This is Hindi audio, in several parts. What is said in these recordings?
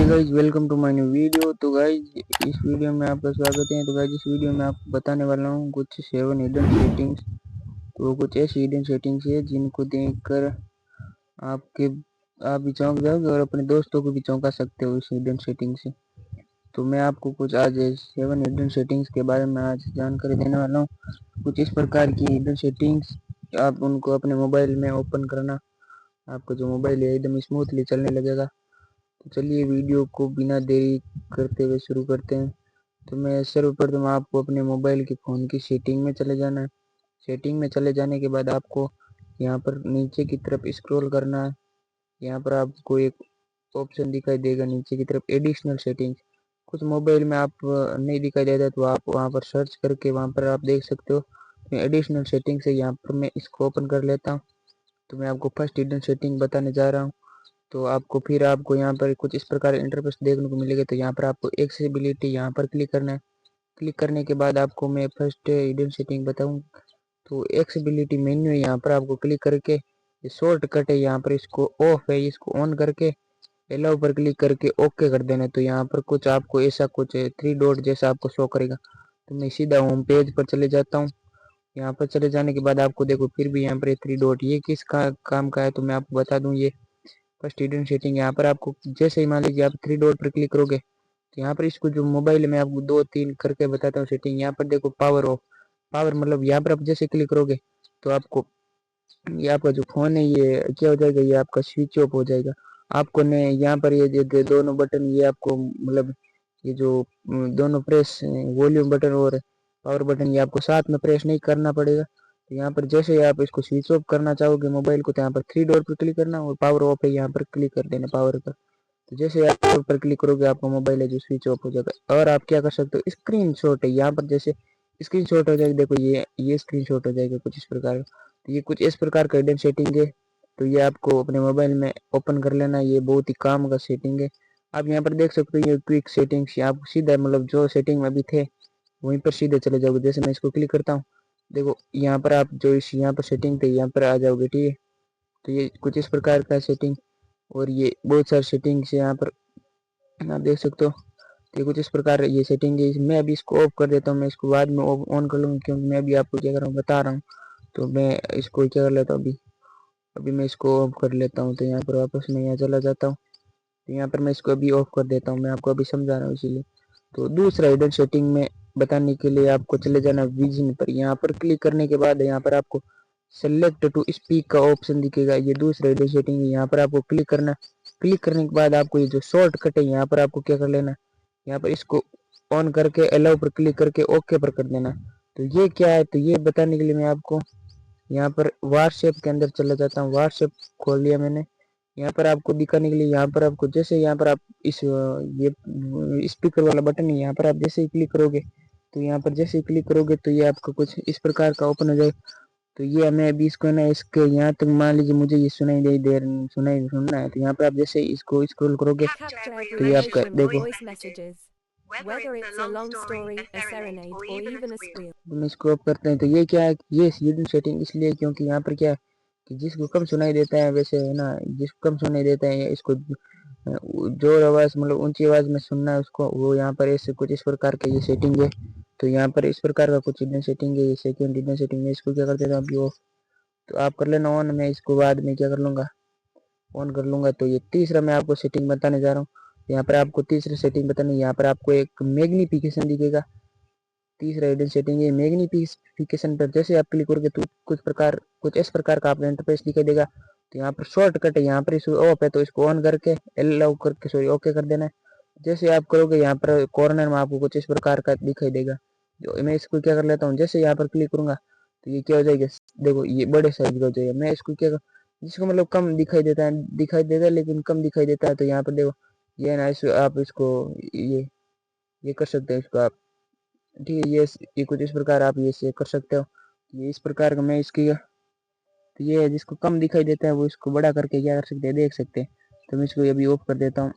Hey guys, welcome to my new video. तो गाइस इस वीडियो में आपका स्वागत है। तो गाइस इस वीडियो में आपको बताने वाला हूँ कुछ 7 हिडन सेटिंग्स। तो कुछ ऐसी हिडन सेटिंग्स है जिनको देखकर आपके आप भी चौंक जाओगे और अपने दोस्तों को भी चौंका सकते हो इस हिडन सेटिंग से। तो मैं आपको कुछ आज 7 हिडन सेटिंग्स के बारे में आज जानकारी देने वाला हूँ। कुछ इस प्रकार की हिडन सेटिंग्स, आप उनको अपने मोबाइल में ओपन करना, आपका जो मोबाइल है एकदम स्मूथली चलने लगेगा। तो चलिए वीडियो को बिना देरी करते हुए शुरू करते हैं। तो मैं सर्वप्रथम आपको अपने मोबाइल के फ़ोन की सेटिंग में चले जाना है। सेटिंग में चले जाने के बाद आपको यहाँ पर नीचे की तरफ स्क्रॉल करना है। यहाँ पर आपको एक ऑप्शन दिखाई देगा नीचे की तरफ, एडिशनल सेटिंग्स। कुछ मोबाइल में आप नहीं दिखाई देता तो आप वहाँ पर सर्च करके वहाँ पर आप देख सकते हो। एडिशनल सेटिंग्स है, यहाँ पर मैं इसको ओपन कर लेता हूँ। तो मैं आपको फर्स्ट हिडन सेटिंग बताने जा रहा हूँ। तो आपको यहाँ पर कुछ इस प्रकार इंटरफेस देखने को मिलेगा। तो यहाँ पर आपको एक्सेसिबिलिटी यहाँ पर क्लिक करना है। क्लिक करने के बाद आपको मैं फर्स्ट हिडन सेटिंग बताऊँ तो एक्सेसिबिलिटी मेन्यू है, यहाँ पर आपको क्लिक करके ये शॉर्टकट है, यहाँ पर इसको ऑफ है, इसको ऑन करके अलाउ पर क्लिक करके ओके कर देना है। तो यहाँ पर कुछ आपको ऐसा कुछ 3 डॉट जैसा आपको शो करेगा। तो मैं सीधा होम पेज पर चले जाता हूँ। यहाँ पर चले जाने के बाद आपको देखो फिर भी यहाँ पर 3 डॉट, ये किस काम का है तो मैं आपको बता दूँ। ये फर्स्ट हिडन सेटिंग, यहाँ पर आपको जैसे ही मान लीजिए आप 3 डॉट पर क्लिक करोगे तो यहाँ पर इसको जो मोबाइल में आपको 2-3 करके बताता हूँ सेटिंग। यहाँ पर देखो पावर ऑफ, पावर मतलब यहाँ पर आप जैसे क्लिक करोगे तो आपको ये आपका जो फोन है ये क्या हो जाएगा, ये आपका स्विच ऑफ हो जाएगा। आपको ने यहाँ पर ये जो दोनों बटन, ये आपको मतलब ये जो दोनों प्रेस, वॉल्यूम बटन और पावर बटन, ये आपको साथ में प्रेस नहीं करना पड़ेगा। तो यहाँ पर जैसे ही आप इसको स्विच ऑफ करना चाहोगे मोबाइल को तो यहाँ पर 3 डॉट पर क्लिक करना और पावर ऑफ है यहाँ पर क्लिक कर देना पावर पर। तो जैसे आप पावर पर क्लिक करोगे आपका मोबाइल है जो स्विच ऑफ हो जाएगा। और आप क्या कर सकते हो, स्क्रीन शॉट है, यहाँ पर जैसे स्क्रीन शॉट हो जाएगा, देखो ये स्क्रीन शॉट हो जाएगा कुछ इस प्रकार। तो ये कुछ इस प्रकार का हिडन सेटिंग है। तो ये आपको अपने मोबाइल में ओपन कर लेना, ये बहुत ही काम का सेटिंग है। आप यहाँ पर देख सकते हो ये क्विक सेटिंग्स, आप सीधा मतलब जो सेटिंग में अभी थे वहीं पर सीधे चले जाओगे। जैसे मैं इसको क्लिक करता हूँ, देखो यहाँ पर आप जो इस यहाँ पर सेटिंग थे यहाँ पर आ जाओगे, ठीक है। तो ये कुछ इस प्रकार का सेटिंग, और ये बहुत सारी सेटिंग्स है यहाँ पर आप देख सकते हो। ये कुछ इस प्रकार ये सेटिंग है। मैं अभी इसको ऑफ कर देता हूँ, मैं इसको बाद में ऑन कर लूँगा क्योंकि मैं अभी आपको क्या कर रहा हूँ बता रहा हूँ। तो मैं इसको क्या कर लेता हूँ, अभी अभी मैं इसको ऑफ कर लेता हूँ। तो यहाँ पर वापस मैं यहाँ चला जाता हूँ। तो यहाँ पर मैं इसको अभी ऑफ कर देता हूँ, मैं आपको अभी समझा रहा हूँ इसीलिए। तो दूसरा हिडन सेटिंग में बताने के लिए आपको चले जाना विजन पर। यहाँ पर क्लिक करने के बाद यहाँ पर आपको सेलेक्ट टू स्पीक का ऑप्शन दिखेगा, ये दूसरा हिडन सेटिंग है। यहाँ पर आपको क्लिक करना, क्लिक करने के बाद आपको ये जो शॉर्टकट है यहाँ पर आपको क्या कर लेना, यहाँ पर इसको ऑन करके अलाउ पर क्लिक करके ओके पर कर देना। तो ये क्या है, तो ये बताने के लिए मैं आपको यहाँ पर व्हाट्सएप के अंदर चला जाता हूँ। व्हाट्सएप खोल लिया मैंने। यहाँ पर आपको दिखाने के लिए यहाँ पर आपको जैसे यहाँ पर आप इस ये स्पीकर वाला बटन है, यहाँ पर आप जैसे ही क्लिक करोगे तो यहाँ पर जैसे ही क्लिक करोगे तो ये आपको कुछ इस प्रकार का ओपन हो जाए। तो ये हमें अभी इसको ना इसके यहाँ तक मान लीजिए मुझे ये सुनाई सुनना है। तो यहाँ पर आप जैसे इसको स्क्रॉल करोगे Capture every तो ये आपका emotion with देखो, voice messages. Whether it's a long story, a serenade, or even a squeal. हम इसको ऑफ करते हैं। तो ये क्या है, ये हिडन सेटिंग इसलिए क्योंकि यहाँ पर क्या है कि जिसको कम सुनाई देता है, वैसे है ना, जिसको कम सुनाई देता है इसको जोर आवाज मतलब ऊंची आवाज में सुनना है उसको, वो यहाँ पर ऐसे कुछ इस प्रकार का ये सेटिंग है। तो यहाँ पर इस प्रकार का कुछ हिडन सेटिंग है। ये सेकंड हिडन सेटिंग है, इसको क्या कर देता हूँ अभी ऑफ। तो आप कर लेना ऑन, मैं इसको बाद में क्या कर लूँगा, ऑन कर लूँगा। तो ये तीसरा मैं आपको सेटिंग बताने जा रहा हूँ। यहाँ पर आपको तीसरी सेटिंग बतानी, यहाँ पर आपको एक मैग्निफिकेशन दिखेगा। तीसरा हिडन सेटिंग है मैग्निफिकेशन पर जैसे आप क्लिक करोगे तो कुछ इस प्रकार का आपको इंटरफेस दिखाई देगा। तो यहाँ पर शॉर्टकट है, यहाँ पर इस ऑफ है तो इसको ऑन करके अलाउ करके सॉरी ओके कर देना है। जैसे आप करोगे यहाँ पर कॉर्नर में आपको कुछ इस प्रकार का दिखाई देगा। जो मैं इसको क्या कर लेता हूँ, जैसे यहाँ पर क्लिक करूंगा तो ये क्या हो जाएगा, देखो ये बड़े साइज का हो जाएगा। मैं इसको क्या जिसको मतलब कम दिखाई देता है लेकिन कम दिखाई देता है, तो यहाँ पर देखो ये ना आप इसको ये कर सकते हैं इसको आप, ठीक है। ये कुछ इस प्रकार आप ये से कर सकते हो। ये इस प्रकार का मैं इसकी, तो ये जिसको कम दिखाई देता है वो इसको बड़ा करके क्या कर सकते हैं देख सकते हैं। तो मैं इसको अभी ऑफ कर देता हूँ।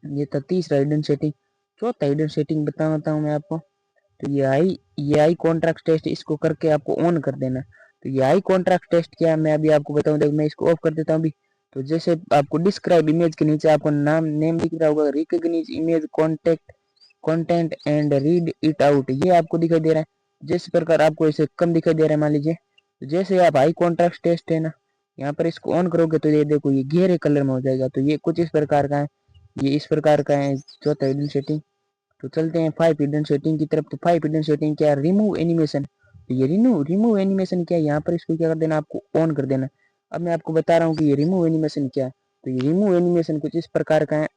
ये था तीसरा हिडन सेटिंग। चौथा हिडन सेटिंग बताता हूँ मैं आपको। तो ये आई कॉन्ट्रैक्ट टेस्ट, इसको करके आपको ऑन कर देना। तो ये आई कॉन्ट्रैक्ट टेस्ट क्या है मैं अभी आपको बताऊँ, देखो मैं इसको ऑफ कर देता हूँ अभी। तो जैसे आपको डिस्क्राइब इमेज के नीचे आपको नेम दिख रहा होगा, recognize image contact content and read it out, ये आपको दिखाई दे रहा है। जिस प्रकार आपको इसे कम दिखाई दे रहा है, मान लीजिए तो जैसे आप हाई कॉन्ट्रास्ट टेस्ट है ना, यहाँ पर इसको ऑन करोगे तो ये देखो ये गहरे कलर में हो जाएगा। तो ये कुछ इस प्रकार का है, ये इस प्रकार का है चौथा हिडन सेटिंग। तो चलते हैं 5 हिडन सेटिंग की तरफ। तो 5 हिडन सेटिंग क्या है, रिमूव एनिमेशन। तो ये रिमूव एनिमेशन क्या है, यहाँ पर इसको क्या कर देना, आपको ऑन कर देना। अब मैं आपको बता रहा हूँ कि ये रिमूव एनिमेशन क्या है। तो ये रिमूव एनिमेशन कुछ इस प्रकार का है,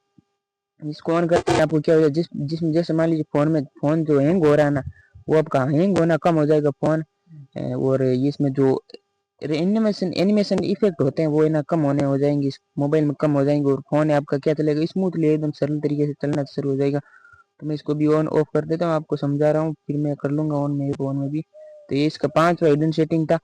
इसको ऑन करते हैं आपको क्या हो जाएगा, जिसमें जैसे मान लीजिए फोन जो हैंग हो रहा है ना, वो आपका हैंग होना कम हो जाएगा फोन। और इसमें जो एनिमेशन इफेक्ट होते हैं वो है ना कम होने हो जाएंगे, इस मोबाइल में कम हो जाएंगे, और फोन आपका क्या चलेगा, स्मूथली एकदम सरल तरीके से चलना शुरू हो जाएगा। तो मैं इसको भी ऑन ऑफ कर देता हूँ, आपको समझा रहा हूँ, फिर मैं कर लूंगा ऑन मेरे फोन में भी। तो ये इसका 5वां हिडन सेटिंग था।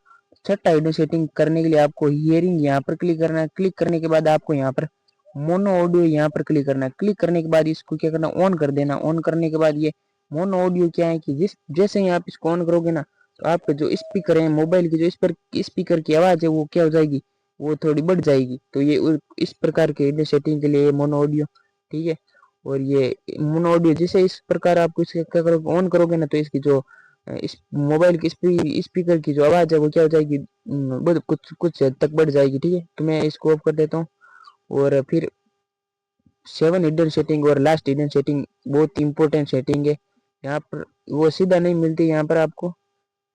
छठा हिडन सेटिंग करने के लिए आपको हियरिंग यहाँ पर क्लिक करना है। क्लिक करने के बाद आपको यहाँ पर मोनो ऑडियो यहाँ पर क्लिक करना है। क्लिक करने के बाद इसको क्या करना, ऑन कर देना। ऑन करने के बाद ये मोनो ऑडियो क्या है कि जैसे ही आप इसको ऑन करोगे ना, तो आपके जो स्पीकर है मोबाइल की, जो स्पीकर की आवाज है वो क्या हो जाएगी, वो थोड़ी बढ़ जाएगी। तो ये इस प्रकार के हिडन सेटिंग के लिए मोनो ऑडियो, ठीक है। और ये मोनो ऑडियो जैसे इस प्रकार आप इसके क्या करोगे, ऑन करोगे ना, तो इसकी जो इस मोबाइल की स्पीकर की जो आवाज है वो क्या हो जाएगी, कुछ कुछ हद तक बढ़ जाएगी, ठीक है। तो मैं इसको ऑफ कर देता हूँ। और फिर 7 हिडन सेटिंग और लास्ट हिडन सेटिंग बहुत इंपॉर्टेंट सेटिंग है। यहाँ पर वो सीधा नहीं मिलती, यहाँ पर आपको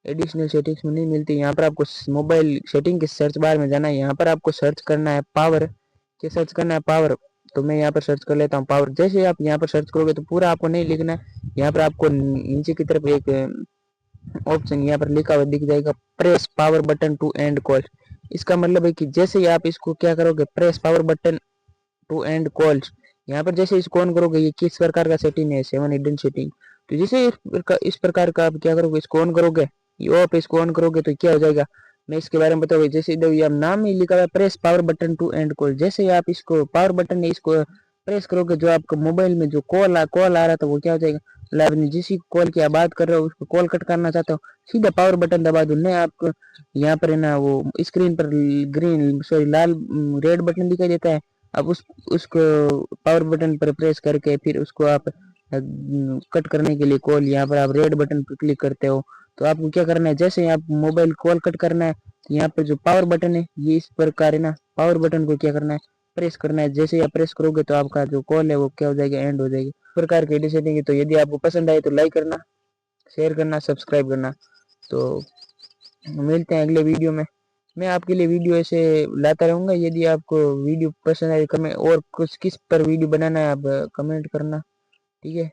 एडिशनल सेटिंग्स में नहीं मिलती। यहाँ पर आपको मोबाइल सेटिंग के सर्च बार में जाना है, यहाँ पर आपको सर्च करना है पावर। क्या सर्च करना है, पावर। तो मैं यहाँ पर सर्च कर लेता हूँ पावर। जैसे आप यहाँ पर सर्च करोगे तो पूरा आपको नहीं लिखना है, यहाँ पर आपको नीचे की तरफ एक ऑप्शन यहाँ पर लिखा हुआ दिख जाएगा, press power button to end call. इसका मतलब है कि जैसे ही आप इसको क्या करोगे, press power button to end calls, यहाँ पर जैसे इसको ऑन करोगे, ये किस प्रकार का सेटिंग है, 7 हिडन सेटिंग। तो जैसे इस प्रकार का आप क्या करोगे, इसको ऑन करोगे, ये आप इसको ऑन करोगे तो क्या हो जाएगा, मैं इसके बारे में बताऊंगा। जैसे इधर ये नाम ही लिखा हुआ है press power button to end call, जैसे ही आप इसको पावर बटन है इसको प्रेस करोगे, जो आपका मोबाइल में जो कॉल आ रहा था वो क्या हो जाएगा, मतलब आपने जिस कॉल की आप बात कर रहे हो उसको कॉल कट करना चाहते हो, सीधा पावर बटन दबा दो। नहीं आपको यहाँ पर है ना वो स्क्रीन पर ग्रीन सॉरी लाल रेड बटन दिखाई देता है, अब उसको पावर बटन पर प्रेस करके फिर उसको आप कट करने के लिए कॉल, यहाँ पर आप रेड बटन पर क्लिक करते हो। तो आपको क्या करना है, जैसे ही आप मोबाइल कॉल कट करना है, तो यहाँ पर जो पावर बटन है ये इस प्रकार है ना, पावर बटन को क्या करना है, प्रेस करना है। जैसे ही आप प्रेस करोगे तो आपका जो कॉल है वो क्या हो जाएगा, एंड हो जाएगी। इस प्रकार की सेटिंग है। तो यदि आपको पसंद आए तो लाइक करना, शेयर करना, सब्सक्राइब करना। तो मिलते हैं अगले वीडियो में। मैं आपके लिए वीडियो ऐसे लाता रहूँगा। यदि आपको वीडियो पसंद आए, कमेंट और कुछ किस पर वीडियो बनाना है आप कमेंट करना, ठीक है।